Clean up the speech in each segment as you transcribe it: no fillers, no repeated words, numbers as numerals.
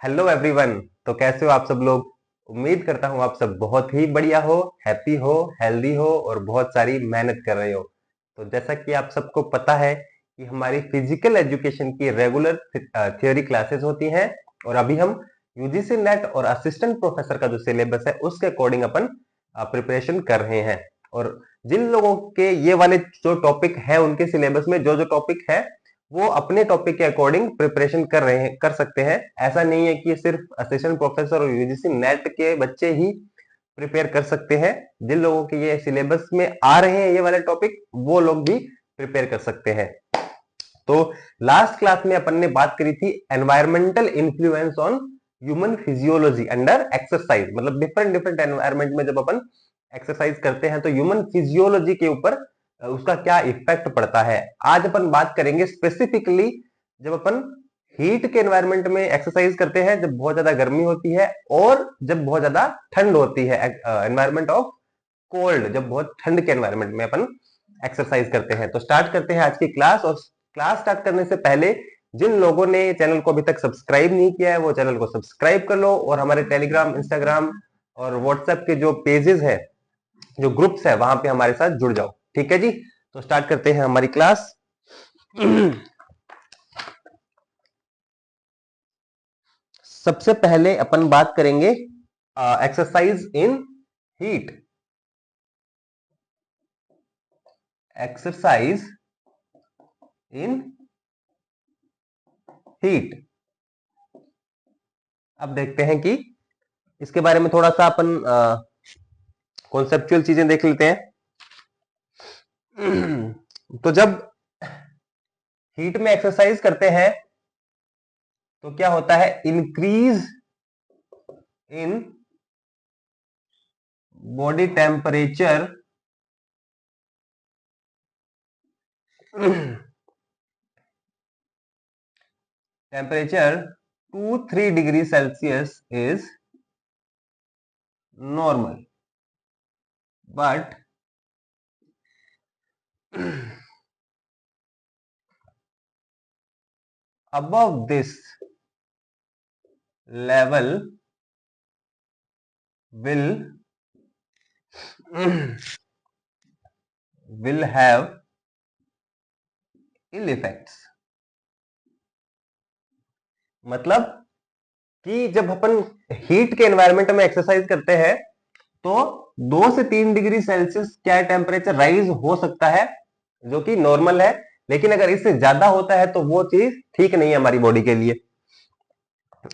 Hello everyone. तो कैसे हो आप सब लोग? उम्मीद करता हूँ आप सब बहुत ही बढ़िया हो, हैप्पी हो, हेल्दी हो और बहुत सारी मेहनत कर रहे हो। तो जैसा कि आप सबको पता है कि हमारी फिजिकल एजुकेशन की रेगुलर थ्योरी क्लासेस होती हैं और अभी हम यूजीसी नेट और असिस्टेंट प्रोफेसर का जो सिलेबस है उसके अकॉर्डिंग अपन प्रिपरेशन कर रहे हैं। और जिन लोगों के ये वाले जो टॉपिक है उनके सिलेबस में जो जो टॉपिक है वो अपने टॉपिक के अकॉर्डिंग प्रिपरेशन कर सकते हैं। ऐसा नहीं है कि सिर्फ असिस्टेंट प्रोफेसर और यूजीसी नेट के बच्चे ही प्रिपेयर कर सकते हैं। जिन लोगों के ये सिलेबस में आ रहे हैं ये वाले टॉपिक वो लोग भी प्रिपेयर कर सकते हैं। तो लास्ट क्लास में अपन ने बात करी थी environmental influence on human physiology under exercise, मतलब डिफरेंट डिफरेंट एनवायरमेंट में जब अपन एक्सरसाइज करते हैं तो ह्यूमन फिजियोलॉजी के ऊपर उसका क्या इफेक्ट पड़ता है। आज अपन बात करेंगे स्पेसिफिकली जब अपन हीट के एनवायरमेंट में एक्सरसाइज करते हैं, जब बहुत ज्यादा गर्मी होती है और जब बहुत ज्यादा ठंड होती है, एनवायरमेंट ऑफ कोल्ड, जब बहुत ठंड के एनवायरमेंट में अपन एक्सरसाइज करते हैं। तो स्टार्ट करते हैं आज की क्लास। और क्लास स्टार्ट करने से पहले जिन लोगों ने चैनल को अभी तक सब्सक्राइब नहीं किया है वो चैनल को सब्सक्राइब कर लो और हमारे टेलीग्राम, इंस्टाग्राम और व्हाट्सएप के जो पेजेस है, जो ग्रुप्स है, वहां पे हमारे साथ जुड़ जाओ। ठीक है जी। तो स्टार्ट करते हैं हमारी क्लास। सबसे पहले अपन बात करेंगे exercise in heat. Exercise in heat. अब देखते हैं कि इसके बारे में थोड़ा सा अपन कॉन्सेप्चुअल चीजें देख लेते हैं। तो जब हीट में एक्सरसाइज करते हैं तो क्या होता है, increase in body temperature temperature 2-3 degree Celsius is normal, but above this level will will have ill effects। मतलब कि जब अपन हीट के एनवायरनमेंट में एक्सरसाइज करते हैं तो 2 से 3 डिग्री सेल्सियस क्या टेम्परेचर राइज हो सकता है, जो कि नॉर्मल है। लेकिन अगर इससे ज्यादा होता है तो वो चीज ठीक नहीं है हमारी बॉडी के लिए।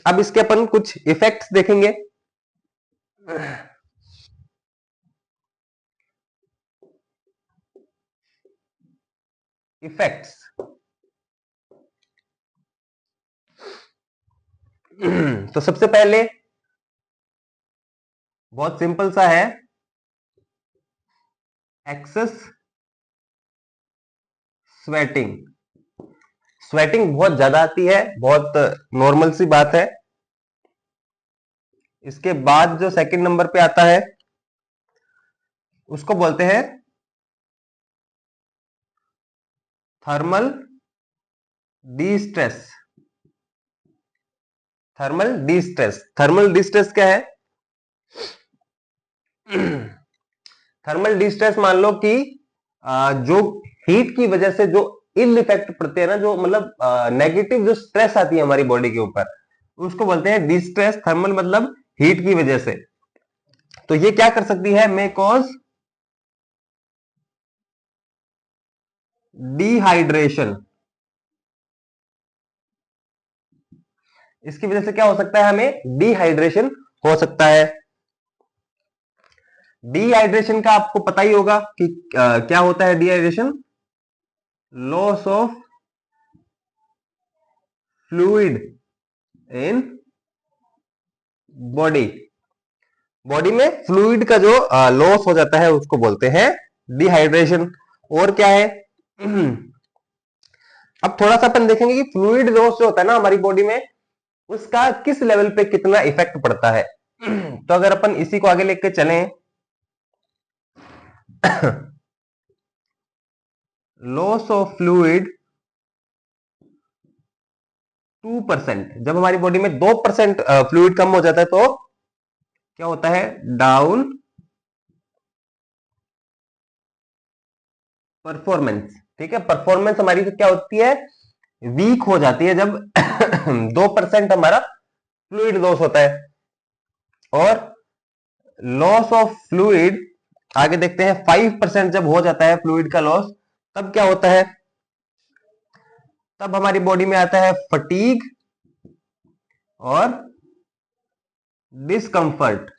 अब इसके अपन कुछ इफेक्ट्स देखेंगे। इफेक्ट्स। तो सबसे पहले बहुत सिंपल सा है, एक्सेस स्वेटिंग। स्वेटिंग बहुत ज्यादा आती है, बहुत नॉर्मल सी बात है। इसके बाद जो सेकंड नंबर पे आता है उसको बोलते हैं thermal distress. Thermal distress. Thermal distress क्या है? थर्मल डिस्ट्रेस मान लो कि जो हीट की वजह से जो इल इफेक्ट पड़ते हैं ना, जो मतलब नेगेटिव जो स्ट्रेस आती है हमारी बॉडी के ऊपर, उसको बोलते हैं डिस्ट्रेस। थर्मल मतलब हीट की वजह से। तो ये क्या कर सकती है, मे कॉज डिहाइड्रेशन। इसकी वजह से क्या हो सकता है, हमें डिहाइड्रेशन हो सकता है। डिहाइड्रेशन का आपको पता ही होगा कि क्या होता है dehydration. Loss of fluid in body. Body में फ्लूइड का जो लॉस हो जाता है उसको बोलते हैं डिहाइड्रेशन। और क्या है, अब थोड़ा सा अपन देखेंगे कि फ्लूइड लॉस जो होता है ना हमारी बॉडी में, उसका किस लेवल पे कितना इफेक्ट पड़ता है। तो अगर अपन इसी को आगे लेके चलें, लॉस ऑफ फ्लूइड 2%। जब हमारी बॉडी में 2% फ्लूइड कम हो जाता है तो क्या होता है, डाउन परफॉर्मेंस। ठीक है, परफॉर्मेंस हमारी तो क्या होती है, वीक हो जाती है जब 2% हमारा फ्लूइड लॉस होता है। और लॉस ऑफ फ्लूइड आगे देखते हैं, 5% जब हो जाता है फ्लूइड का लॉस, तब क्या होता है, तब हमारी बॉडी में आता है फटीग और डिस्कंफर्ट।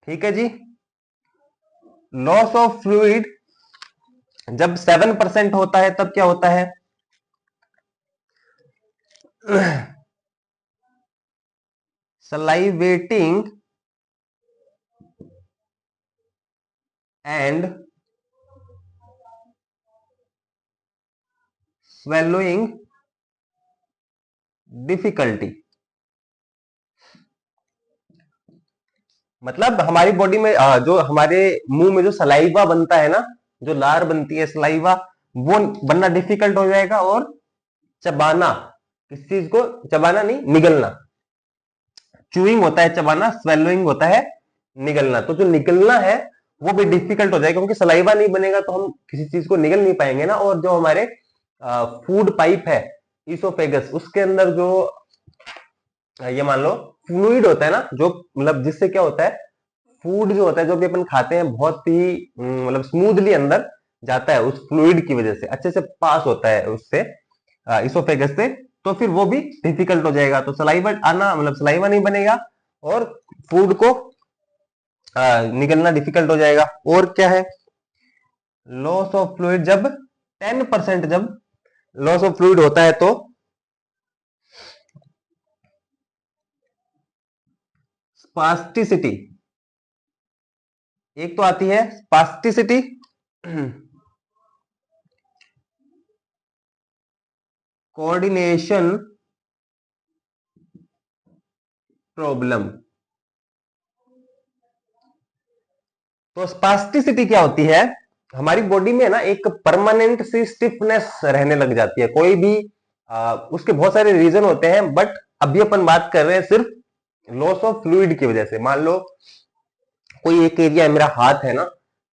ठीक है जी, लॉस ऑफ फ्लूइड जब 7% होता है तब क्या होता है, सलाइवेटिंग एंड स्वेलोइंग डिफिकल्टी। मतलब हमारी बॉडी में जो हमारे मुंह में जो सलाइवा बनता है ना, जो लार बनती है सलाइवा, वो बनना डिफिकल्ट हो जाएगा। और चबाना, किस चीज को चबाना, नहीं निगलना। चूइंग होता है चबाना, स्वेलोइंग होता है निगलना। तो जो निगलना है वो भी डिफिकल्ट हो जाएगा, क्योंकि सलाइवा नहीं बनेगा तो हम किसी चीज को निगल नहीं पाएंगे ना। और जो हमारे फूड पाइप है, इसोफेगस, उसके अंदर जो ये मान लो फ्लूइड होता है ना, जो मतलब जिससे क्या होता है, फूड जो होता है जो भी अपन खाते हैं बहुत ही मतलब स्मूथली अंदर जाता है, उस फ्लूइड की वजह से अच्छे से पास होता है उससे, इसोफेगस से। तो फिर वो भी डिफिकल्ट हो जाएगा, तो सलाइवा आना मतलब सलाइवा नहीं बनेगा और फूड को निकलना डिफिकल्ट हो जाएगा। और क्या है, लॉस ऑफ फ्लूइड जब 10% जब लॉस ऑफ फ्लूइड होता है तो स्पास्टिसिटी, एक तो आती है स्पास्टिसिटी, कोऑर्डिनेशन प्रॉब्लम। तो स्पास्टिसिटी क्या होती है, हमारी बॉडी में ना एक परमानेंट सी स्टिफनेस रहने लग जाती है। कोई भी उसके बहुत सारे रीजन होते हैं, बट अभी अपन बात कर रहे हैं सिर्फ लॉस ऑफ फ्लूइड की वजह से। मान लो कोई एक एरिया मेरा हाथ है ना,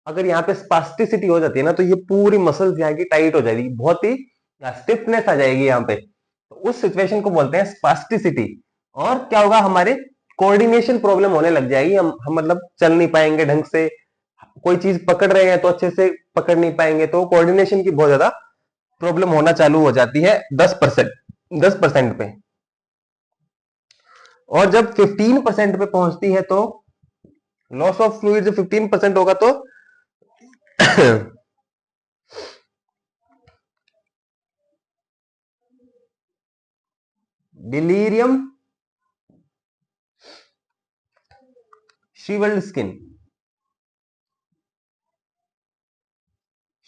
अगर यहाँ पे स्पास्टिसिटी हो जाती है ना, तो ये पूरी मसल्स यहाँ की टाइट हो जाएगी, बहुत ही स्टिफनेस आ जाएगी यहाँ पे। तो उस सिचुएशन को बोलते हैं स्पास्टिसिटी। और क्या होगा, हमारे कोऑर्डिनेशन प्रॉब्लम होने लग जाएगी, हम मतलब चल नहीं पाएंगे ढंग से, कोई चीज पकड़ रहे हैं तो अच्छे से पकड़ नहीं पाएंगे, तो कोऑर्डिनेशन की बहुत ज्यादा प्रॉब्लम होना चालू हो जाती है 10% पे। और जब 15% पे पहुंचती है तो लॉस ऑफ फ्लूइड जब 15% होगा तो डिलीरियम, श्रीवल्ड स्किन,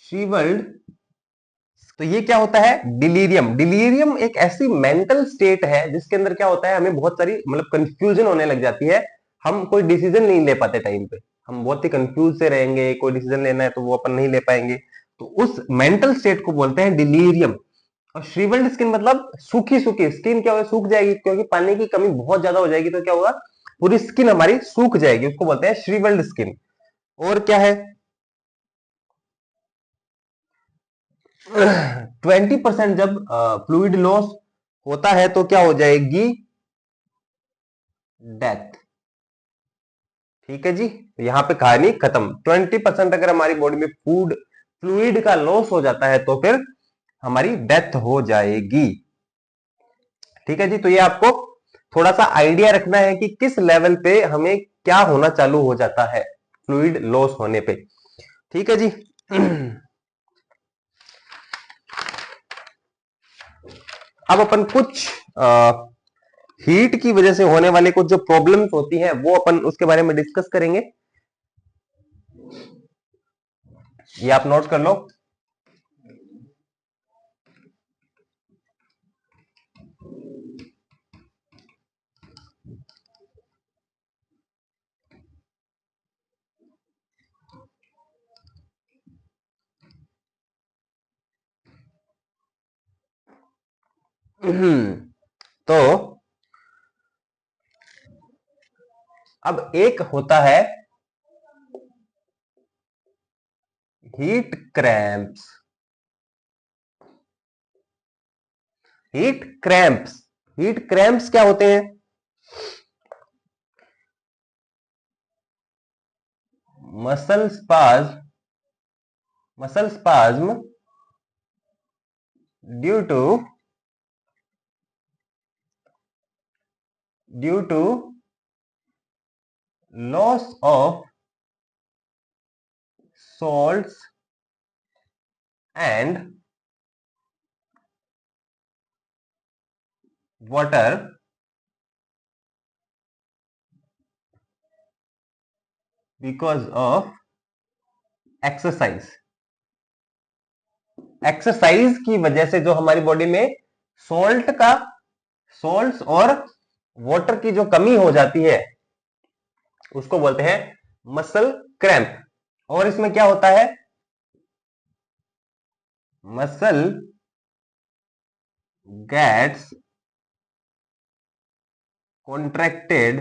श्रीवल्ड। तो ये क्या होता है, डिलीरियम। डिलीरियम एक ऐसी मेंटल स्टेट है जिसके अंदर क्या होता है, हमें बहुत सारी मतलब कंफ्यूजन होने लग जाती है, हम कोई डिसीजन नहीं ले पाते टाइम पे, हम बहुत ही कंफ्यूज से रहेंगे, कोई डिसीजन लेना है तो वो अपन नहीं ले पाएंगे। तो उस मेंटल स्टेट को बोलते हैं डिलीरियम। और श्रीवल्ड स्किन मतलब सूखी सूखी स्किन, क्या होगा, सूख जाएगी, क्योंकि पानी की कमी बहुत ज्यादा हो जाएगी, तो क्या होगा, पूरी स्किन हमारी सूख जाएगी, उसको बोलते हैं श्रीवल्ड स्किन। और क्या है, 20% जब फ्लूइड लॉस होता है तो क्या हो जाएगी, डेथ। ठीक है जी, तो यहां पे कहानी खत्म। 20% अगर हमारी बॉडी में फूड फ्लूइड का लॉस हो जाता है तो फिर हमारी डेथ हो जाएगी। ठीक है जी, तो ये आपको थोड़ा सा आइडिया रखना है कि किस लेवल पे हमें क्या होना चालू हो जाता है फ्लूइड लॉस होने पे। ठीक है जी। अब अपन कुछ हीट की वजह से होने वाले कुछ जो प्रॉब्लम्स होती हैं वो अपन उसके बारे में डिस्कस करेंगे। ये आप नोट कर लो। तो अब एक होता है heat cramps. Heat cramps, heat cramps क्या होते हैं? Muscle spasm, muscle spasm due to loss of salts and water because of exercise। Exercise की वजह से जो हमारी बॉडी में सॉल्ट का, सॉल्ट्स और वाटर की जो कमी हो जाती है उसको बोलते हैं मसल क्रैम्प। और इसमें क्या होता है? Muscle gets contracted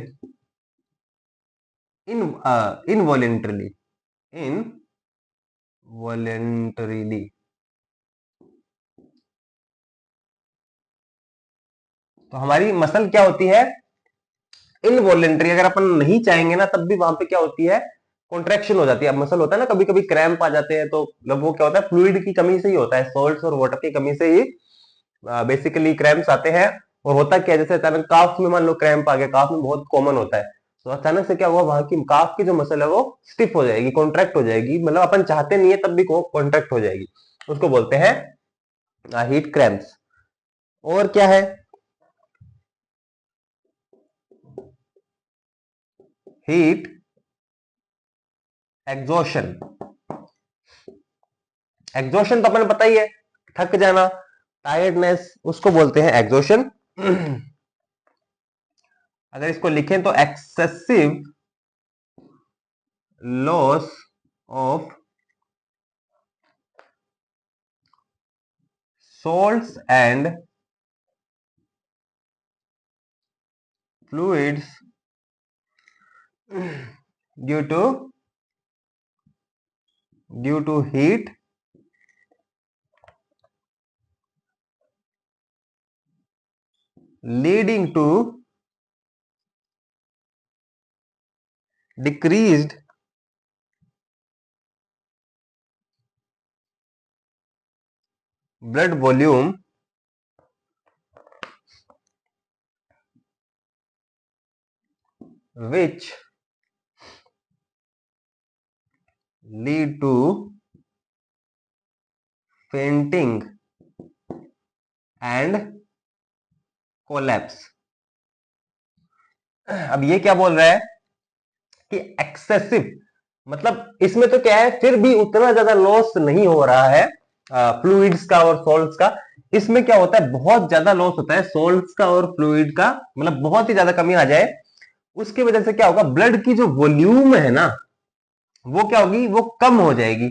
involuntarily, involuntarily। तो हमारी मसल क्या होती है? इनवॉलेंटरी। अगर अपन नहीं चाहेंगे ना तब भी वहां पे क्या होती है? कॉन्ट्रैक्शन हो जाती है। अब मसल होता है ना, कभी कभी क्रैम्प आ जाते हैं, तो मतलब वो क्या होता है? फ्लूइड की कमी से ही होता है, सॉल्ट्स और वाटर की कमी से ही बेसिकली क्रैम्प्स आते हैं। और होता क्या है, जैसे अचानक काफ में मान लो क्रैम्प आ गया, काफ में बहुत कॉमन होता है, तो अचानक से क्या हुआ, वहां की काफ की जो मसल है वो स्टिफ हो जाएगी, कॉन्ट्रैक्ट हो जाएगी, मतलब अपन चाहते नहीं है तब भी कॉन्ट्रैक्ट हो जाएगी। उसको बोलते हैं हीट क्रैम्प्स। और क्या है? Heat exhaustion. एग्जॉशन तो अपन पता ही है, थक जाना, टायर्डनेस, उसको बोलते हैं एग्जॉशन। अगर इसको लिखें तो excessive loss of salts and fluids due to heat leading to decreased blood volume which lead to fainting and collapse। अब ये क्या बोल रहा है कि एक्सेसिव, मतलब इसमें तो क्या है, फिर भी उतना ज्यादा लॉस नहीं हो रहा है फ्लूइड्स का और सॉल्ट्स का। इसमें क्या होता है, बहुत ज्यादा लॉस होता है सॉल्ट्स का और फ्लूइड का, मतलब बहुत ही ज्यादा कमी आ जाए, उसकी वजह से क्या होगा, ब्लड की जो वॉल्यूम है ना वो क्या होगी, वो कम हो जाएगी।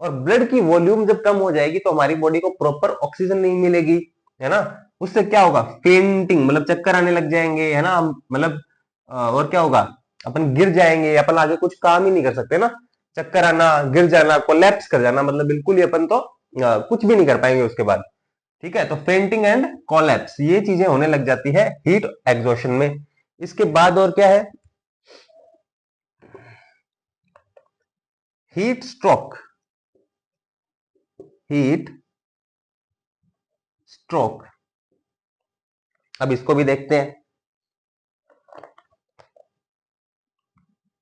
और ब्लड की वॉल्यूम जब कम हो जाएगी तो हमारी बॉडी को प्रॉपर ऑक्सीजन नहीं मिलेगी, है ना। उससे क्या होगा, फेंटिंग, मतलब चक्कर आने लग जाएंगे, है ना, मतलब और क्या होगा, अपन गिर जाएंगे, अपन आगे कुछ काम ही नहीं कर सकते ना। चक्कर आना, गिर जाना, कोलैप्स कर जाना, मतलब बिल्कुल ही अपन तो कुछ भी नहीं कर पाएंगे उसके बाद। ठीक है, तो फेंटिंग एंड कोलैप्स ये चीजें होने लग जाती है हीट एग्जॉशन में। इसके बाद और क्या है, हीट स्ट्रोक। हीट स्ट्रोक, अब इसको भी देखते हैं।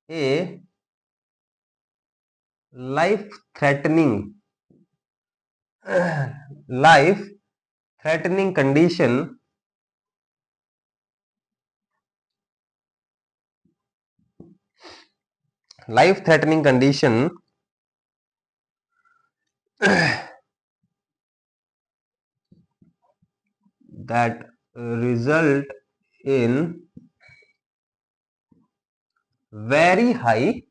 ए life threatening, life threatening condition life threatening condition that result in very high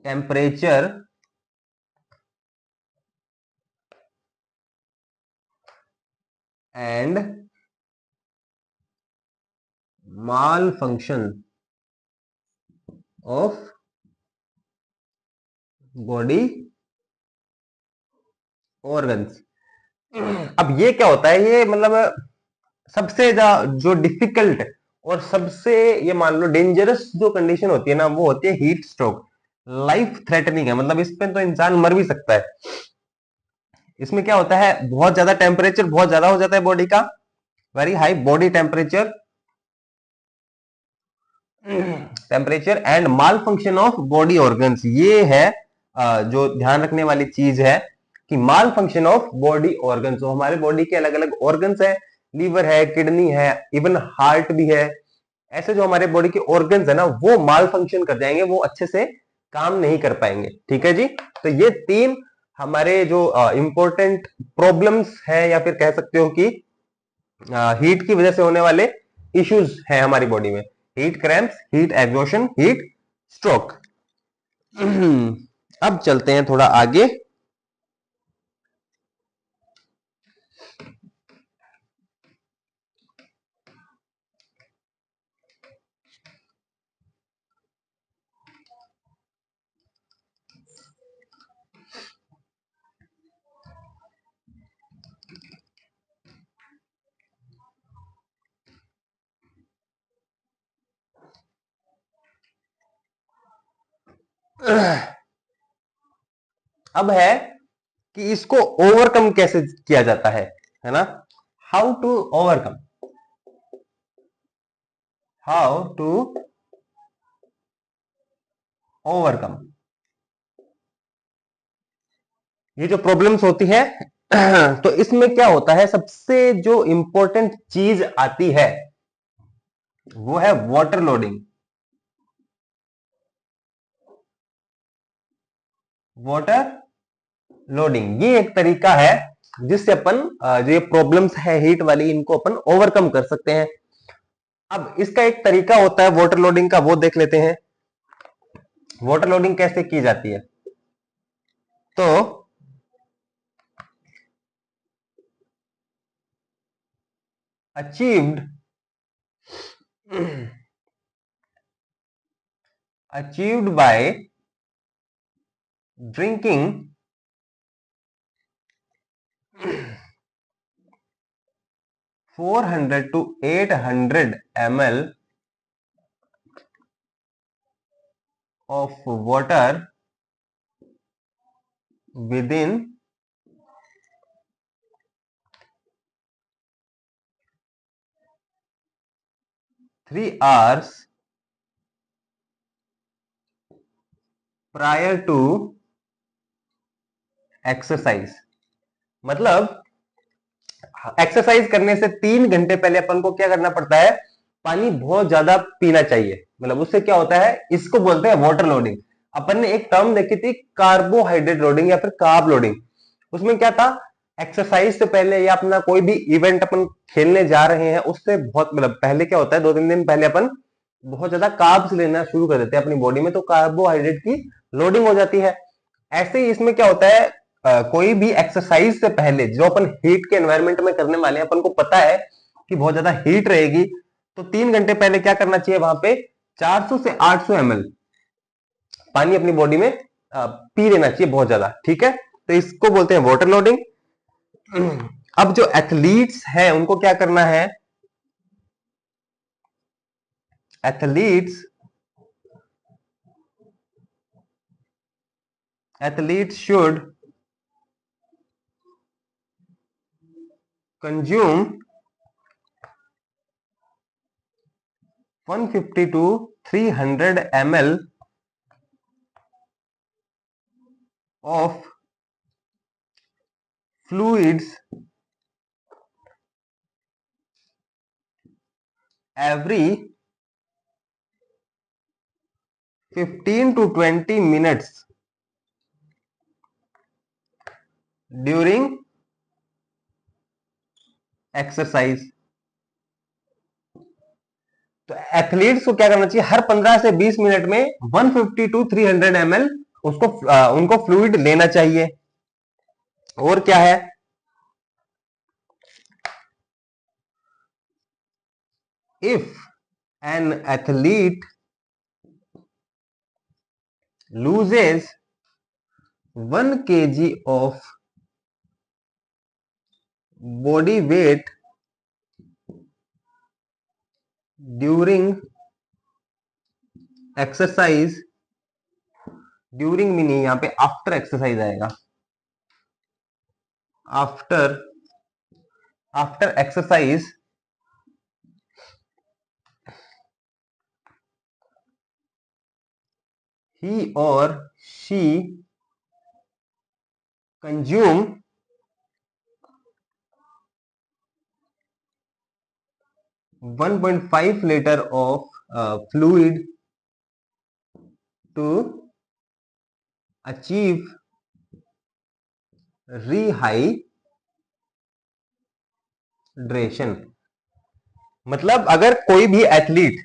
temperature and mall function of body organs. अब ये क्या होता है, ये मतलब सबसे जो डिफिकल्ट और सबसे, ये मान लो डेंजरस जो कंडीशन होती है ना, वो होती है हीट स्ट्रोक। लाइफ थ्रेटनिंग है, मतलब इस पे तो इंसान मर भी सकता है। इसमें क्या होता है, बहुत ज्यादा टेम्परेचर बहुत ज्यादा हो जाता है बॉडी का, very high body temperature, temperature and mall function of body organs. ये है जो ध्यान रखने वाली चीज है कि माल फंक्शन ऑफ बॉडी ऑर्गन्स, तो हमारे बॉडी के अलग अलग ऑर्गन्स है, लीवर है, किडनी है, इवन हार्ट भी है। ऐसे जो हमारे बॉडी के ऑर्गन्स है ना, वो माल फंक्शन कर जाएंगे, वो अच्छे से काम नहीं कर पाएंगे। ठीक है जी। तो ये तीन हमारे जो इंपॉर्टेंट प्रॉब्लम्स है, या फिर कह सकते हो कि हीट की वजह से होने वाले इश्यूज हैं हमारी बॉडी में: heat cramps, heat exhaustion, heat stroke. अब चलते हैं थोड़ा आगे। अब है कि इसको ओवरकम कैसे किया जाता है ना? How to overcome, how to overcome ये जो प्रॉब्लम्स होती है। तो इसमें क्या होता है, सबसे जो इंपॉर्टेंट चीज आती है वो है वाटर लोडिंग। वाटर लोडिंग ये एक तरीका है जिससे अपन जो ये प्रॉब्लम्स है हीट वाली, इनको अपन ओवरकम कर सकते हैं। अब इसका एक तरीका होता है वाटर लोडिंग का, वो देख लेते हैं। वाटर लोडिंग कैसे की जाती है? तो achieved achieved by drinking 400 to 800 ml of water within 3 hours prior to exercise. मतलब एक्सरसाइज करने से 3 घंटे पहले अपन को क्या करना पड़ता है, पानी बहुत ज्यादा पीना चाहिए। मतलब उससे क्या होता है, इसको बोलते हैं वाटर लोडिंग। अपन ने एक टर्म देखी थी, कार्बोहाइड्रेट लोडिंग या फिर कार्ब लोडिंग। उसमें क्या था, एक्सरसाइज से पहले या अपना कोई भी इवेंट अपन खेलने जा रहे हैं, उससे बहुत मतलब पहले क्या होता है, 2-3 दिन पहले अपन बहुत ज्यादा कार्ब्स लेना शुरू कर देते हैं अपनी बॉडी में, तो कार्बोहाइड्रेट की लोडिंग हो जाती है। ऐसे ही इसमें क्या होता है, कोई भी एक्सरसाइज से पहले जो अपन हीट के एनवायरमेंट में करने वाले हैं, अपन को पता है कि बहुत ज्यादा हीट रहेगी, तो 3 घंटे पहले क्या करना चाहिए, वहां पे 400 से 800 ml पानी अपनी बॉडी में पी लेना चाहिए बहुत ज्यादा। ठीक है, तो इसको बोलते हैं वाटर लोडिंग। अब जो एथलीट्स हैं उनको क्या करना है, athletes athletes should consume 150 to 300 ml of fluids every 15 to 20 minutes during exercise. तो एथलीट्स को क्या करना चाहिए, हर 15 से 20 मिनट में 150 to 300 ml उसको उनको फ्लूइड लेना चाहिए। और क्या है, if an athlete loses 1 kg of body weight during exercise, during भी नहीं, यहाँ पे आफ्टर एक्सरसाइज आएगा, after exercise he or she consume 1.5 liter of fluid to achieve rehydration। मतलब अगर कोई भी एथलीट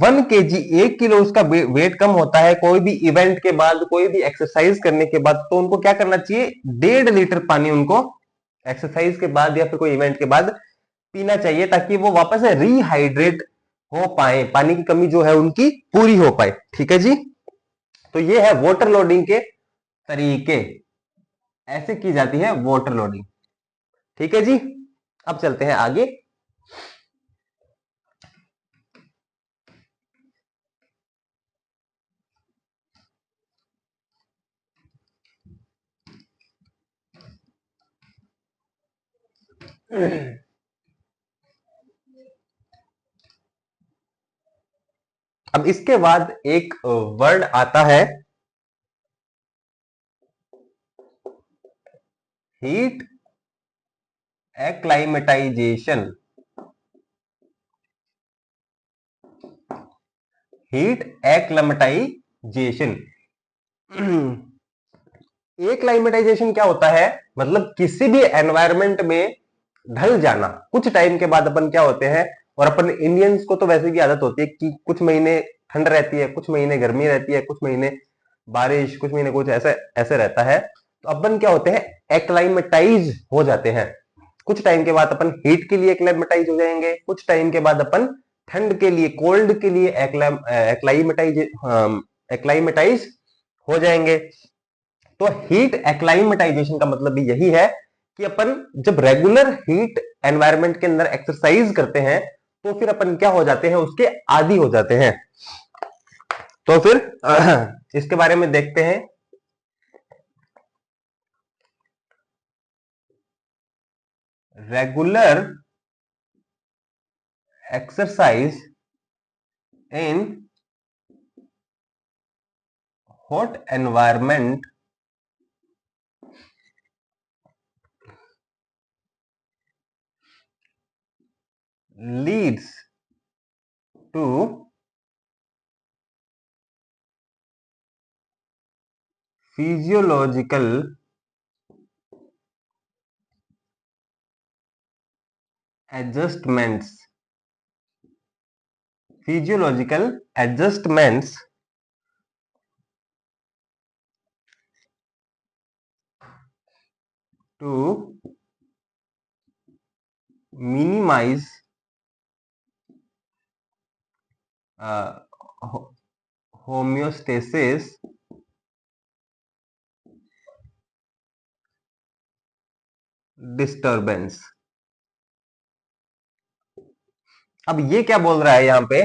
1 kg 1 किलो उसका वेट कम होता है कोई भी इवेंट के बाद, कोई भी एक्सरसाइज करने के बाद, तो उनको क्या करना चाहिए, 1.5 लीटर पानी उनको एक्सरसाइज के बाद या फिर कोई इवेंट के बाद पीना चाहिए, ताकि वो वापस से रिहाइड्रेट हो पाए, पानी की कमी जो है उनकी पूरी हो पाए। ठीक है जी, तो ये है वाटर लोडिंग के तरीके, ऐसे की जाती है वाटर लोडिंग। ठीक है जी, अब चलते हैं आगे। अब इसके बाद एक वर्ड आता है हीट एक्लाइमेटाइजेशन। हीट एक्लाइमेटाइजेशन एक्लाइमेटाइजेशन क्या होता है, मतलब किसी भी एनवायरमेंट में ढल जाना। कुछ टाइम के बाद अपन क्या होते हैं, और अपन इंडियंस को तो वैसे भी आदत होती है कि कुछ महीने ठंड रहती है, कुछ महीने गर्मी रहती है, कुछ महीने बारिश, कुछ महीने कुछ ऐसे ऐसे रहता है। तो अपन क्या होते हैं, एक्लाइमेटाइज हो जाते हैं। कुछ टाइम के बाद अपन हीट के लिए एक्लाइमेटाइज हो जाएंगे, कुछ टाइम के बाद अपन ठंड के लिए, कोल्ड के लिए एक्लाइमेटाइज हो जाएंगे। तो हीट एक्लाइमेटाइजेशन का मतलब भी यही है कि अपन जब रेगुलर हीट एनवायरनमेंट के अंदर एक्सरसाइज करते हैं तो फिर अपन क्या हो जाते हैं, उसके आदी हो जाते हैं। तो फिर इसके बारे में देखते हैं। Regular exercise in hot environment leads to physiological adjustments, to minimize homeostasis disturbance। अब ये क्या बोल रहा है यहाँ पे,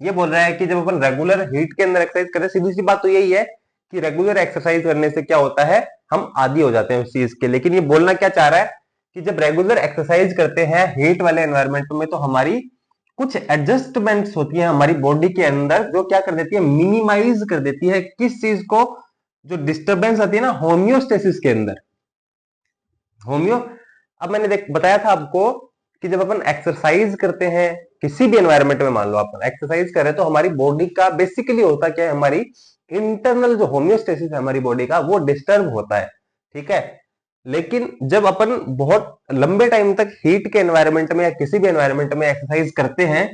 ये बोल रहा है कि जब अपन रेगुलर हीट के अंदर एक्सरसाइज करें, सीधी सी बात तो यही है कि रेगुलर एक्सरसाइज करने से क्या होता है, हम आदी हो जाते हैं उस चीज के। लेकिन ये बोलना क्या चाह रहा है कि जब रेगुलर एक्सरसाइज करते हैं हीट वाले एनवायरनमेंट में, तो हमारी कुछ एडजस्टमेंट्स होती हैं हमारी बॉडी के अंदर, जो क्या कर देती है, मिनिमाइज कर देती है किस चीज को, जो डिस्टर्बेंस आती है ना होम्योस्टेसिस के अंदर। होम्यो, अब मैंने बताया था आपको कि जब अपन एक्सरसाइज करते हैं किसी भी एनवायरनमेंट में, मान लो अपन एक्सरसाइज कर रहे हैं, तो हमारी बॉडी का बेसिकली होता क्या है, हमारी इंटरनल जो होम्योस्टेसिस है हमारी बॉडी का, वो डिस्टर्ब होता है। ठीक है, लेकिन जब अपन बहुत लंबे टाइम तक हीट के एनवायरनमेंट में या किसी भी एनवायरनमेंट में एक्सरसाइज करते हैं,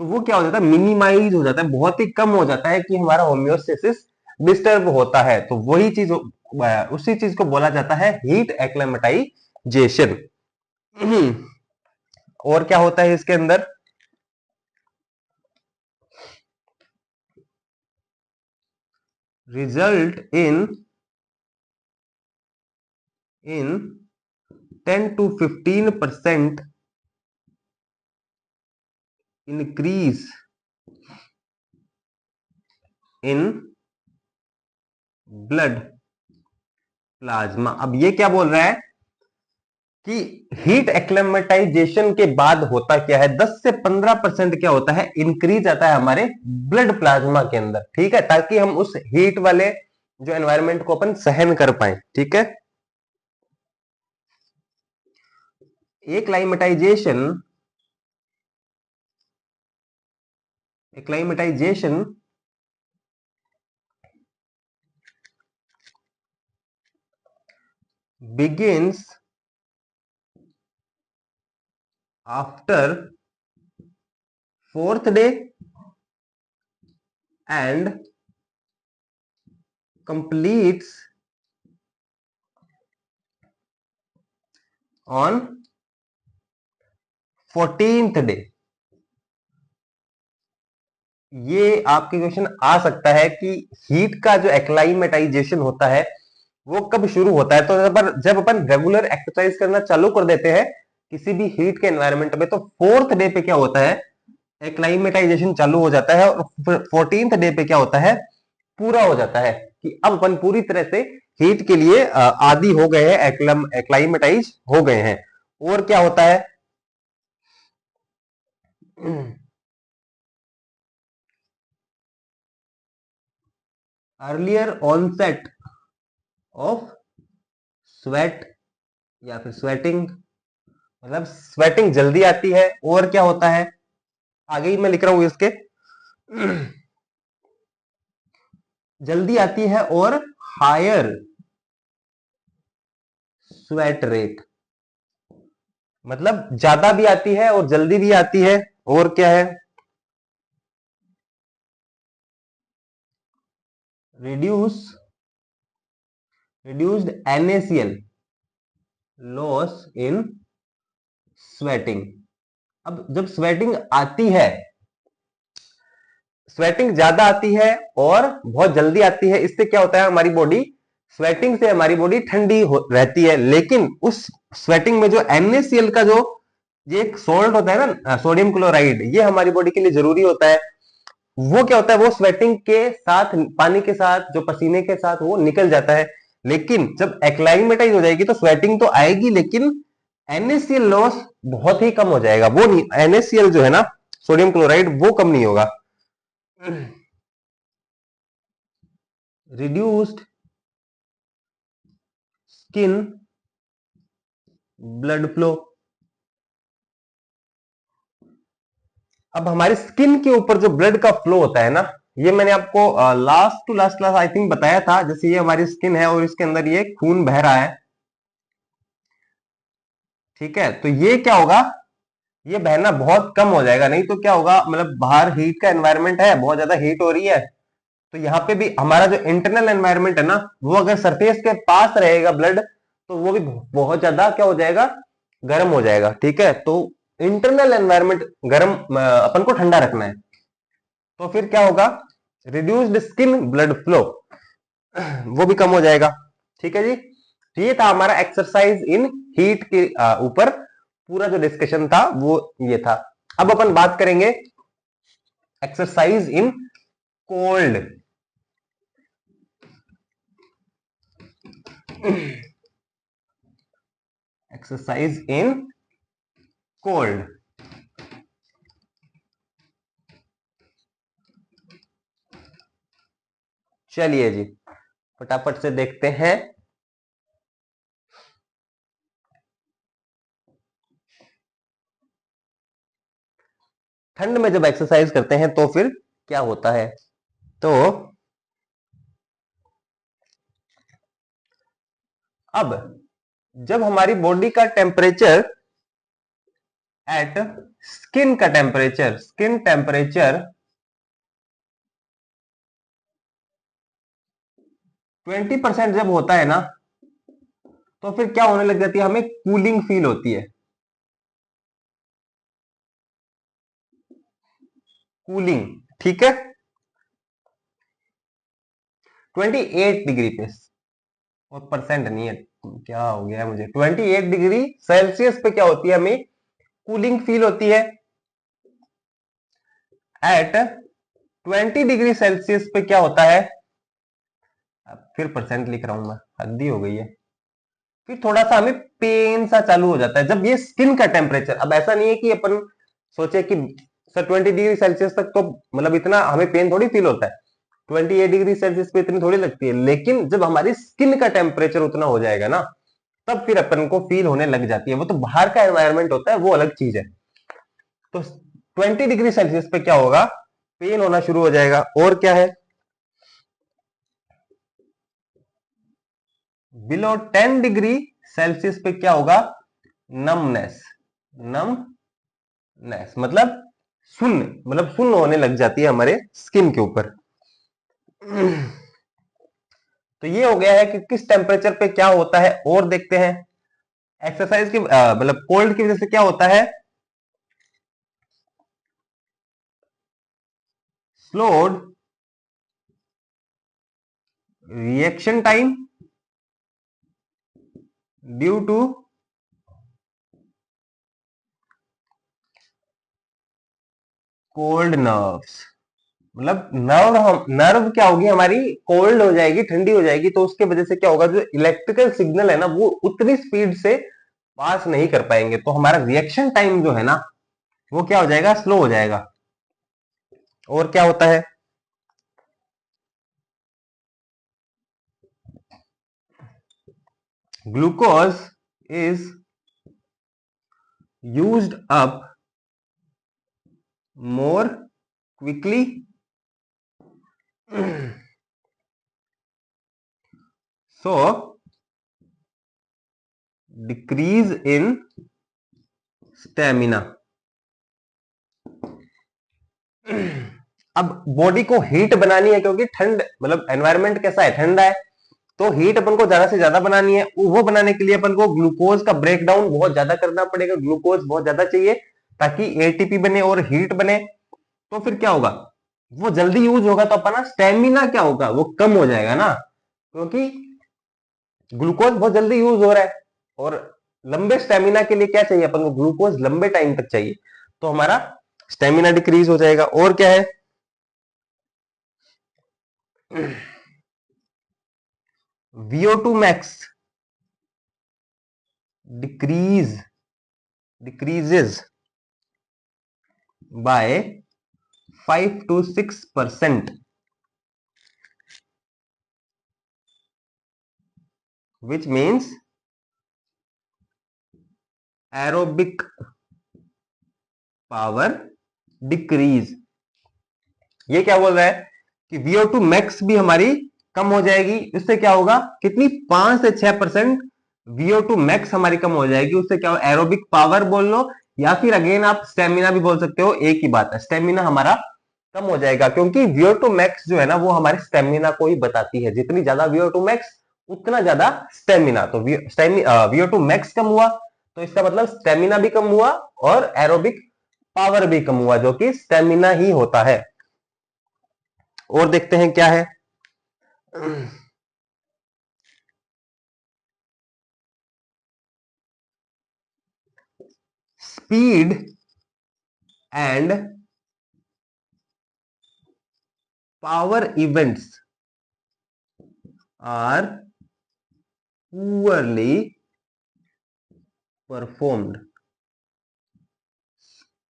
तो वो क्या हो जाता है, मिनिमाइज हो जाता है, बहुत ही कम हो जाता है कि हमारा होम्योस्टेसिस डिस्टर्ब होता है। तो वही चीज, उसी चीज को बोला जाता है हीट एक्लेमेटाइजेशन। और क्या होता है इसके अंदर, result in 10 to 15% increase in blood plasma. अब ये क्या बोल रहा है कि हीट एक्लेमेटाइजेशन के बाद होता क्या है, 10 से 15% क्या होता है, इंक्रीज आता है हमारे ब्लड प्लाज्मा के अंदर, ठीक है, ताकि हम उस हीट वाले जो एनवायरनमेंट को अपन सहन कर पाए, ठीक है। एक्लाइमेटाइजेशन begins after fourth day and completes on 14th day. ये आपके क्वेश्चन आ सकता है कि हीट का जो एक्लाइमेटाइजेशन होता है वो कब शुरू होता है। तो जब अपन रेगुलर एक्सरसाइज करना चालू कर देते हैं किसी भी हीट के एनवायरनमेंट में, तो फोर्थ डे पे क्या होता है, एक्लाइमेटाइजेशन चालू हो जाता है, और 14th डे पे क्या होता है, पूरा हो जाता है कि अब अपन पूरी तरह से हीट के लिए आदी हो गए हैं, एक्लाइमेटाइज हो गए हैं। और क्या होता है, अर्लियर ऑनसेट ऑफ स्वेट या फिर स्वेटिंग, मतलब स्वेटिंग जल्दी आती है। और क्या होता है, आगे ही मैं लिख रहा हूं इसके, जल्दी आती है और हायर स्वेट रेट, मतलब ज्यादा भी आती है और जल्दी भी आती है। और क्या है, reduce reduced NaCl loss in sweating. अब जब स्वेटिंग आती है, स्वेटिंग ज्यादा आती है और बहुत जल्दी आती है, इससे क्या होता है, हमारी बॉडी, स्वेटिंग से हमारी बॉडी ठंडी रहती है। लेकिन उस स्वेटिंग में जो NaCl का जो ये एक सॉल्ट होता है ना, सोडियम क्लोराइड, ये हमारी बॉडी के लिए जरूरी होता है। वो क्या होता है, वो स्वेटिंग के साथ, पानी के साथ, जो पसीने के साथ वो निकल जाता है। लेकिन जब एक्लाइमेटाइज हो जाएगी तो स्वेटिंग तो आएगी, लेकिन NaCl लॉस बहुत ही कम हो जाएगा। वो नहीं, NaCl जो है ना, सोडियम क्लोराइड, वो कम नहीं होगा। Reduced skin blood flow. अब हमारी स्किन के ऊपर जो ब्लड का फ्लो होता है ना, ये मैंने आपको last to last class I think बताया था। जैसे ये हमारी स्किन है और इसके अंदर ये खून बह रहा है, ठीक है, तो ये क्या होगा, ये बहना बहुत कम हो जाएगा। नहीं तो क्या होगा, मतलब बाहर हीट का एनवायरनमेंट है, बहुत ज्यादा हीट हो रही है, तो यहाँ पे भी हमारा जो इंटरनल एनवायरनमेंट है ना, वो अगर सरफेस के पास रहेगा ब्लड, तो वो भी बहुत ज्यादा क्या हो जाएगा, गर्म हो जाएगा, ठीक है। तो इंटरनल एनवायरनमेंट गर्म, अपन को ठंडा रखना है, तो फिर क्या होगा, रिड्यूस्ड स्किन ब्लड फ्लो, वो भी कम हो जाएगा, ठीक है जी। तो ये था हमारा एक्सरसाइज इन हीट के ऊपर पूरा जो डिस्कशन था वो ये था। अब अपन बात करेंगे exercise in cold. Exercise in cold, चलिए जी फटाफट से देखते हैं। ठंड में जब एक्सरसाइज करते हैं तो फिर क्या होता है, तो अब जब हमारी बॉडी का टेम्परेचर एट स्किन टेम्परेचर 20% जब होता है ना, तो फिर क्या होने लग जाती है, हमें कूलिंग फील होती है, कूलिंग, ठीक है। 28 डिग्री पे, और परसेंट नहीं है, क्या हो गया मुझे, 28 डिग्री सेल्सियस पे क्या होती है, हमें कूलिंग फील होती है। एट 20 डिग्री सेल्सियस पे क्या होता है, अब फिर परसेंट लिख रहा हूं मैं, हद्दी हो गई है। फिर थोड़ा सा हमें पेन सा चालू हो जाता है जब ये स्किन का टेम्परेचर, अब ऐसा नहीं है कि अपन सोचे कि सर 20 डिग्री सेल्सियस तक तो मतलब इतना हमें पेन थोड़ी फील होता है, 28 डिग्री सेल्सियस पे इतनी थोड़ी लगती है, लेकिन जब हमारी स्किन का टेम्परेचर उतना हो जाएगा ना, तब फिर अपन को फील होने लग जाती है। वो तो बाहर का एनवायरनमेंट होता है, वो अलग चीज है। तो 20 डिग्री सेल्सियस पे क्या होगा, पेन होना शुरू हो जाएगा। और क्या है, बिलो 10 डिग्री सेल्सियस पे क्या होगा, नमनेस, नमनेस मतलब सुन्न, मतलब सुन्न होने लग जाती है हमारे स्किन के ऊपर। तो ये हो गया है कि किस टेम्परेचर पे क्या होता है। और देखते हैं एक्सरसाइज की मतलब कोल्ड की वजह से क्या होता है, slowed reaction time due to cold nerves, मतलब नर्व क्या होगी हमारी, कोल्ड हो जाएगी, ठंडी हो जाएगी, तो उसके वजह से क्या होगा, जो इलेक्ट्रिकल सिग्नल है ना, वो उतनी स्पीड से पास नहीं कर पाएंगे, तो हमारा रिएक्शन टाइम जो है ना, वो क्या हो जाएगा, स्लो हो जाएगा। और क्या होता है, glucose is used up more quickly, so decrease in stamina. अब बॉडी को हीट बनानी है, क्योंकि ठंड मतलब एनवायरनमेंट कैसा है, ठंडा है, तो हीट अपन को ज्यादा से ज्यादा बनानी है। वो बनाने के लिए अपन को ग्लूकोज का ब्रेक डाउन बहुत ज्यादा करना पड़ेगा, ग्लूकोज बहुत ज्यादा चाहिए ताकि एटीपी बने और हीट बने। तो फिर क्या होगा, वो जल्दी यूज होगा, तो अपना स्टेमिना क्या होगा, वो कम हो जाएगा ना, क्योंकि ग्लूकोज बहुत जल्दी यूज हो रहा है। और लंबे स्टेमिना के लिए क्या चाहिए अपन को, ग्लूकोज लंबे टाइम तक चाहिए, तो हमारा स्टेमिना डिक्रीज हो जाएगा। और क्या है, VO2 max decreases bye 5 to 6%, which means aerobic power decrease. ये क्या बोल रहा है कि VO2 मैक्स भी हमारी कम हो जाएगी। इससे क्या होगा, कितनी, 5 से 6% VO2 मैक्स हमारी कम हो जाएगी। उससे क्या हो, एरोबिक पावर बोल लो, या फिर अगेन आप स्टेमिना भी बोल सकते हो, एक ही बात है, स्टेमिना हमारा कम हो जाएगा, क्योंकि VO2 मैक्स जो है ना, वो हमारे स्टेमिना को ही बताती है। जितनी ज्यादा VO2 मैक्स, उतना ज्यादा स्टेमिना। तो VO2 मैक्स कम हुआ, तो इसका मतलब स्टेमिना भी कम हुआ और एरोबिक पावर भी कम हुआ, जो कि स्टेमिना ही होता है। और देखते हैं क्या है, speed and power events are poorly performed.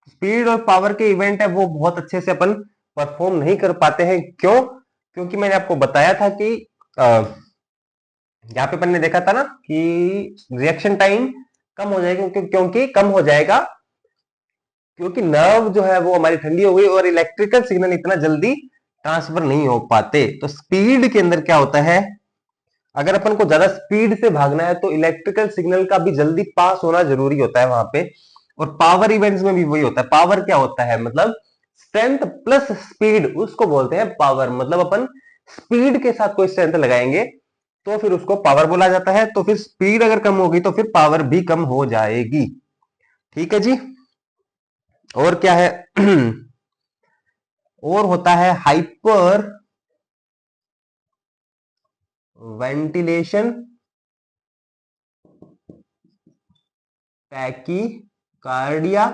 Speed और पावर के इवेंट है, वो बहुत अच्छे से अपन परफॉर्म नहीं कर पाते हैं। क्यों, क्योंकि मैंने आपको बताया था कि यहाँ पे अपन ने देखा था ना कि रिएक्शन टाइम कम हो जाएगा, क्योंकि कम हो जाएगा, क्योंकि नर्व जो है वो हमारी ठंडी हो गई और इलेक्ट्रिकल सिग्नल इतना जल्दी ट्रांसफर नहीं हो पाते। तो स्पीड के अंदर क्या होता है, अगर अपन को ज्यादा स्पीड से भागना है, तो इलेक्ट्रिकल सिग्नल का भी जल्दी पास होना जरूरी होता है वहां पे। और पावर इवेंट्स में भी वही होता है। पावर क्या होता है, मतलब स्ट्रेंथ प्लस स्पीड, उसको बोलते हैं पावर। मतलब अपन स्पीड के साथ कोई स्ट्रेंथ लगाएंगे, तो फिर उसको पावर बोला जाता है। तो फिर स्पीड अगर कम होगी, तो फिर पावर भी कम हो जाएगी। ठीक है जी। और क्या है, और होता है hyper ventilation, tachycardia,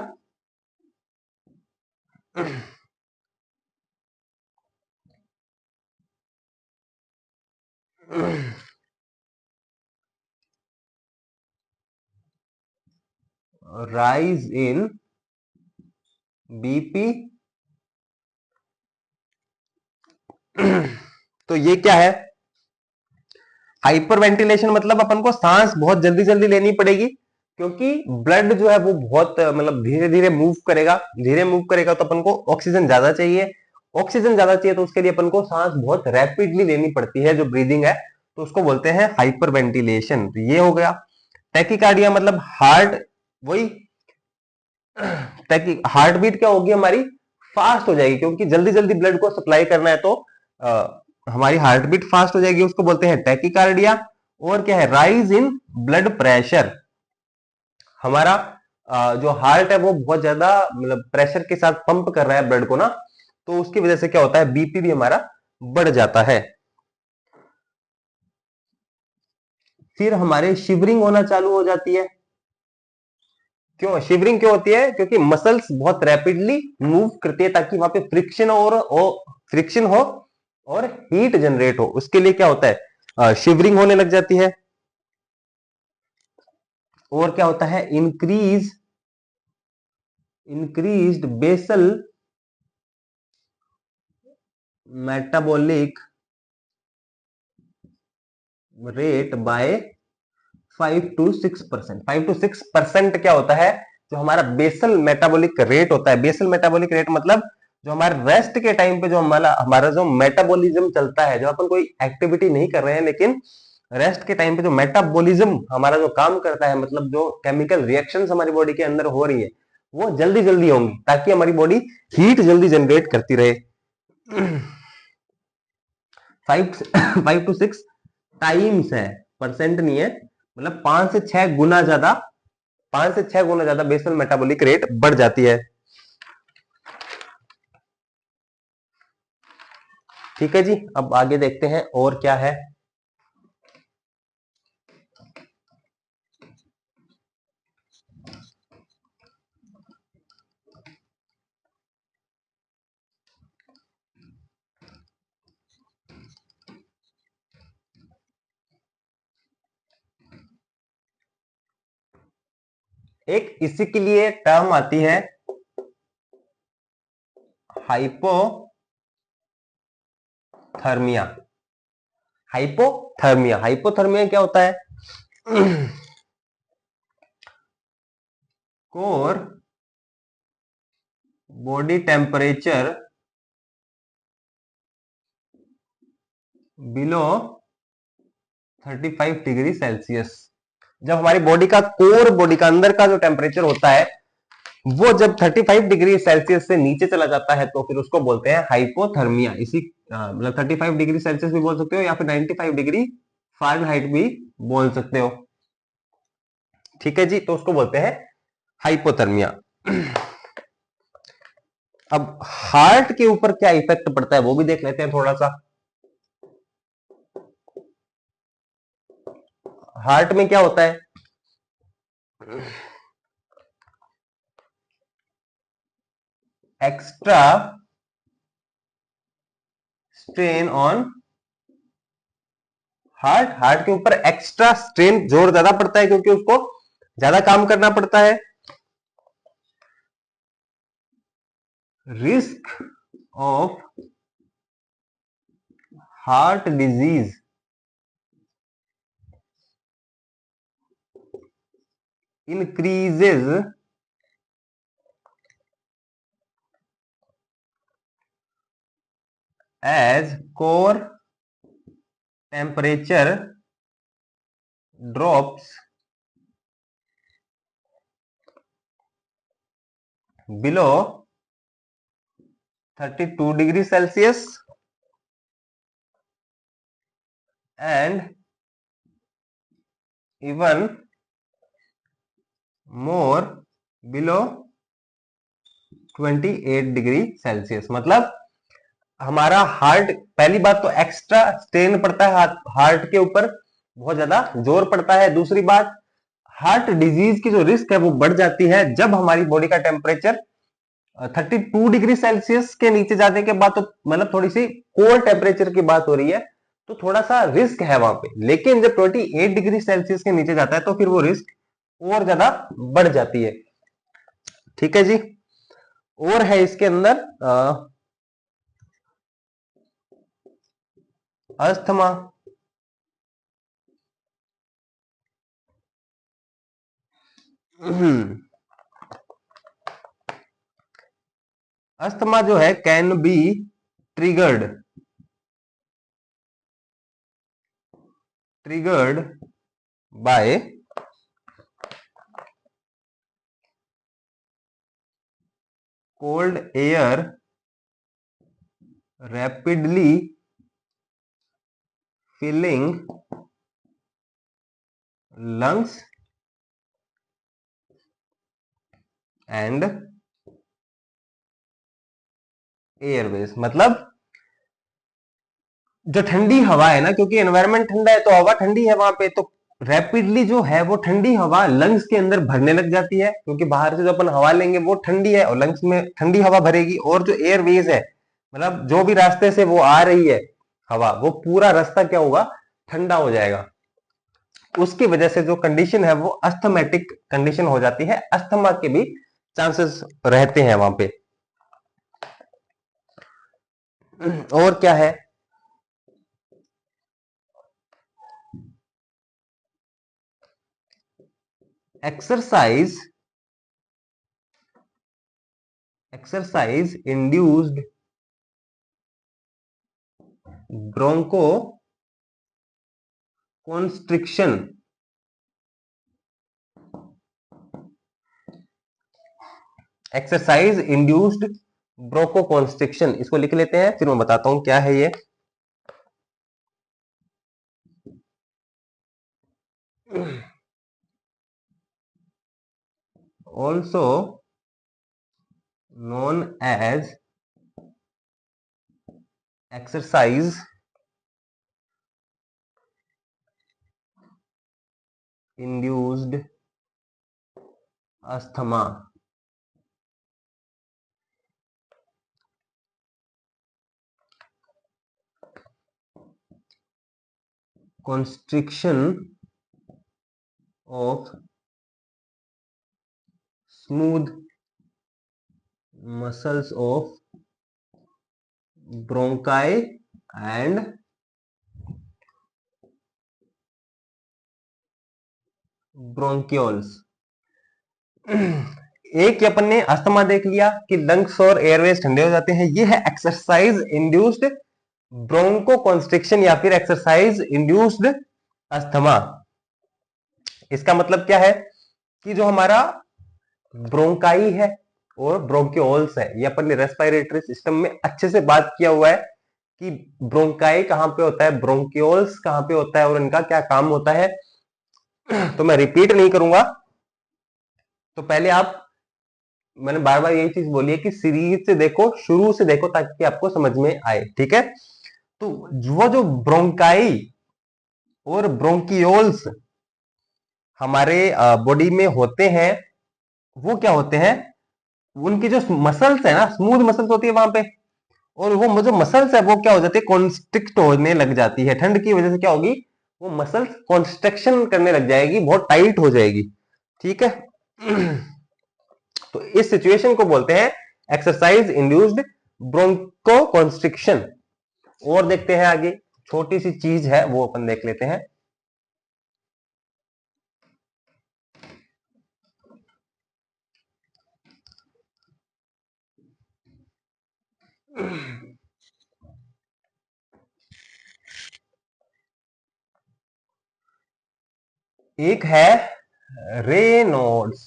rise in BP. तो ये क्या है? हाइपर वेंटिलेशन मतलब अपन को सांस बहुत जल्दी जल्दी लेनी पड़ेगी, क्योंकि ब्लड जो है वो बहुत मतलब धीरे धीरे मूव करेगा। धीरे मूव करेगा तो अपन को ऑक्सीजन ज्यादा चाहिए। ऑक्सीजन ज्यादा चाहिए तो उसके लिए अपन को सांस बहुत रैपिडली लेनी पड़ती है, जो ब्रीदिंग है, तो उसको बोलते हैं हाइपर वेंटिलेशन। तो ये हो गया। टैकीकार्डिया मतलब हार्ट, वही टैकी हार्ट बीट क्या होगी हमारी, फास्ट हो जाएगी, क्योंकि जल्दी जल्दी ब्लड को सप्लाई करना है, तो हमारी हार्ट बीट फास्ट हो जाएगी, उसको बोलते हैं टैकीकार्डिया। और क्या है, राइज इन ब्लड प्रेशर। हमारा जो हार्ट है वो बहुत ज्यादा मतलब प्रेशर के साथ पंप कर रहा है ब्लड को ना, तो उसकी वजह से क्या होता है, बीपी भी हमारा बढ़ जाता है। फिर हमारे शिवरिंग होना चालू हो जाती है। क्यों शिवरिंग क्यों होती है? क्योंकि मसल्स बहुत रैपिडली मूव करती है, ताकि वहां पे फ्रिक्शन फ्रिक्शन हो और हीट जनरेट हो। उसके लिए क्या होता है, शिवरिंग होने लग जाती है। और क्या होता है, increased basal metabolic rate by 5 to 6%। 5 to 6% क्या होता है, जो हमारा बेसल मेटाबॉलिक रेट होता है। बेसल मेटाबॉलिक रेट मतलब जो हमारे रेस्ट के टाइम पे जो हमारा हमारा जो मेटाबॉलिज्म चलता है, जो अपन कोई एक्टिविटी नहीं कर रहे हैं, लेकिन रेस्ट के टाइम पे जो मेटाबॉलिज्म हमारा जो काम करता है, मतलब जो केमिकल रिएक्शंस हमारी बॉडी के अंदर हो रही है, वो जल्दी जल्दी होंगी, ताकि हमारी बॉडी हीट जल्दी जनरेट करती रहे। 5 to 6 टाइम्स है, परसेंट नहीं है, मतलब 5 से 6 गुना ज्यादा, 5 से 6 गुना ज्यादा बेसल मेटाबॉलिक रेट बढ़ जाती है। ठीक है जी, अब आगे देखते हैं और क्या है। एक इसी के लिए टर्म आती है हाइपोथर्मिया। हाइपोथर्मिया, हाइपोथर्मिया क्या होता है, core body temperature below 35 degree Celsius. जब हमारी बॉडी का कोर, बॉडी का अंदर का जो टेम्परेचर होता है, वो जब 35 डिग्री सेल्सियस से नीचे चला जाता है, तो फिर उसको बोलते हैं हाइपोथर्मिया। इसी मतलब 35 डिग्री सेल्सियस भी बोल सकते हो, या फिर 95 डिग्री फ़ारेनहाइट भी बोल सकते हो। ठीक है जी, तो उसको बोलते हैं हाइपोथर्मिया। अब हार्ट के ऊपर क्या इफेक्ट पड़ता है वो भी देख लेते हैं थोड़ा सा। हार्ट में क्या होता है, extra strain on heart. Heart के ऊपर एक्स्ट्रा स्ट्रेन, जोर ज्यादा पड़ता है, क्योंकि उसको ज्यादा काम करना पड़ता है। Risk of heart disease increases as core temperature drops below 32 degree Celsius and even more below 28 degree Celsius. मतलब हमारा हार्ट, पहली बात तो एक्स्ट्रा स्ट्रेन पड़ता है हार्ट के ऊपर, बहुत ज्यादा जोर पड़ता है। दूसरी बात, हार्ट डिजीज की जो रिस्क है वो बढ़ जाती है जब हमारी बॉडी का टेम्परेचर 32 डिग्री सेल्सियस के नीचे जाने के बाद, तो मतलब थोड़ी सी कोल्ड टेम्परेचर की बात हो रही है, तो थोड़ा सा रिस्क है वहां पे। लेकिन जब 28 डिग्री सेल्सियस के नीचे जाता है तो फिर वो रिस्क और ज्यादा बढ़ जाती है। ठीक है जी। और है इसके अंदर अस्थमा। अस्थमा जो है can be triggered triggered by cold air rapidly filling lungs and airways. मतलब जो ठंडी हवा है ना, क्योंकि एनवायरनमेंट ठंडा है तो हवा ठंडी है वहां पे, तो रैपिडली जो है वो ठंडी हवा लंग्स के अंदर भरने लग जाती है, क्योंकि बाहर से जो अपन हवा लेंगे वो ठंडी है और लंग्स में ठंडी हवा भरेगी। और जो एयरवेज है, मतलब जो भी रास्ते से वो आ रही है हवा, वो पूरा रास्ता क्या होगा, ठंडा हो जाएगा। उसकी वजह से जो कंडीशन है वो अस्थमेटिक कंडीशन हो जाती है। अस्थमा के भी चांसेस रहते हैं वहां पे। और क्या है, exercise exercise induced bronchoconstriction. Exercise induced bronchoconstriction, इसको लिख लेते हैं फिर मैं बताता हूं क्या है ये। Also known as exercise induced asthma. Constriction of smooth muscles of bronchi and bronchioles. एक अपन ने अस्थमा देख लिया कि लंग्स और एयरवेज ठंडे हो जाते हैं, ये है एक्सरसाइज इंड्यूस्ड ब्रोंको कॉन्स्ट्रिक्शन या फिर एक्सरसाइज इंड्यूस्ड अस्थमा। इसका मतलब क्या है कि जो हमारा ब्रोंकाई है और ब्रोंक्योल्स है, ये अपन ने रेस्पिरेटरी सिस्टम में अच्छे से बात किया हुआ है कि ब्रोंकाई कहां पे होता है, ब्रोंक्योल्स कहां पे होता है और इनका क्या काम होता है। तो मैं रिपीट नहीं करूंगा। तो पहले आप, मैंने बार बार यही चीज बोली है कि सीरीज से देखो, शुरू से देखो ताकि आपको समझ में आए। ठीक है। तो वो जो ब्रोंकाई और ब्रोंकियोल्स हमारे बॉडी में होते हैं, वो क्या होते हैं, उनकी जो मसल्स है ना, स्मूथ मसल्स होती है वहां पे, और वो जो मसल्स है वो क्या हो जाती है, कॉन्स्ट्रिक्ट होने लग जाती है। ठंड की वजह से क्या होगी, वो मसल्स कॉन्स्ट्रक्शन करने लग जाएगी, बहुत टाइट हो जाएगी। ठीक है। तो इस सिचुएशन को बोलते हैं एक्सरसाइज इंड्यूस्ड ब्रोंको कॉन्स्ट्रिक्शन। और देखते हैं आगे, छोटी सी चीज है वो अपन देख लेते हैं। एक है Reynolds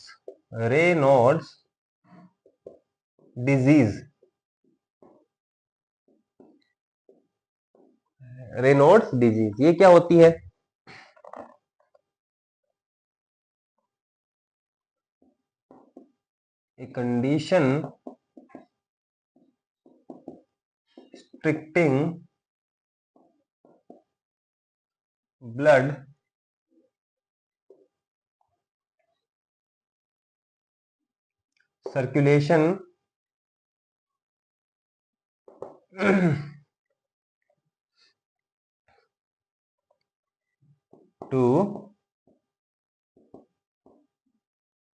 Reynolds disease. Reynolds disease ये क्या होती है, एक condition restricting blood circulation to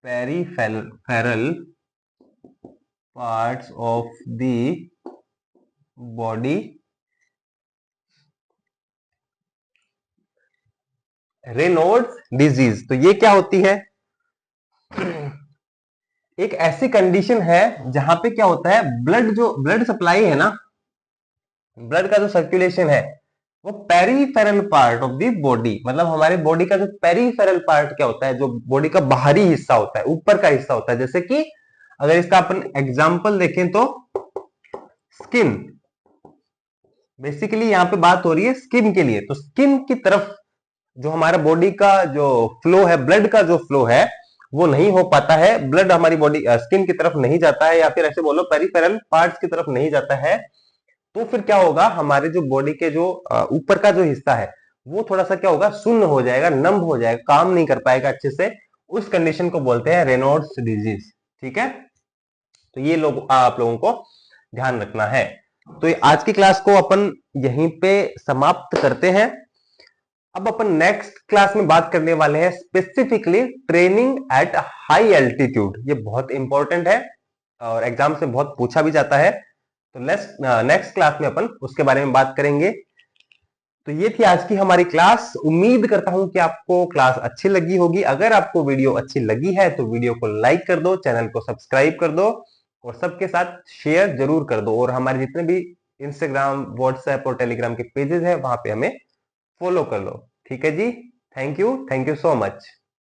peripheral parts of the body, Reynolds disease. तो ये क्या होती है? एक ऐसी कंडीशन है जहां पे क्या होता है, ब्लड सप्लाई है ना, ब्लड का जो सर्कुलेशन है वो peripheral part of the body, मतलब हमारे बॉडी का जो पेरीफेरल पार्ट क्या होता है, जो बॉडी का बाहरी हिस्सा होता है, ऊपर का हिस्सा होता है। जैसे कि अगर इसका अपन एग्जांपल देखें तो स्किन, बेसिकली यहां पे बात हो रही है स्किन के लिए। तो स्किन की तरफ जो हमारा बॉडी का जो फ्लो है, ब्लड का जो फ्लो है वो नहीं हो पाता है, ब्लड हमारी बॉडी स्किन की तरफ नहीं जाता है, या फिर ऐसे बोलो पेरिफेरल पार्ट्स की तरफ नहीं जाता है, तो फिर क्या होगा, हमारे जो बॉडी के जो ऊपर का जो हिस्सा है वो थोड़ा सा क्या होगा, सुन्न हो जाएगा, नम हो जाएगा, काम नहीं कर पाएगा अच्छे से। उस कंडीशन को बोलते हैं रेनॉल्ड्स डिजीज। ठीक है, तो ये लोग आप लोगों को ध्यान रखना है। तो आज की क्लास को अपन यहीं पे समाप्त करते हैं। अब अपन नेक्स्ट क्लास में बात करने वाले हैं specifically training at high altitude. ये बहुत इंपॉर्टेंट है और एग्जाम से बहुत पूछा भी जाता है। तो नेक्स्ट क्लास में अपन उसके बारे में बात करेंगे। तो ये थी आज की हमारी क्लास। उम्मीद करता हूं कि आपको क्लास अच्छी लगी होगी। अगर आपको वीडियो अच्छी लगी है तो वीडियो को लाइक कर दो, चैनल को सब्सक्राइब कर दो और सबके साथ शेयर जरूर कर दो। और हमारे जितने भी इंस्टाग्राम, व्हाट्सएप और टेलीग्राम के पेजेस हैं वहां पे हमें फॉलो कर लो। ठीक है जी, थैंक यू सो मच।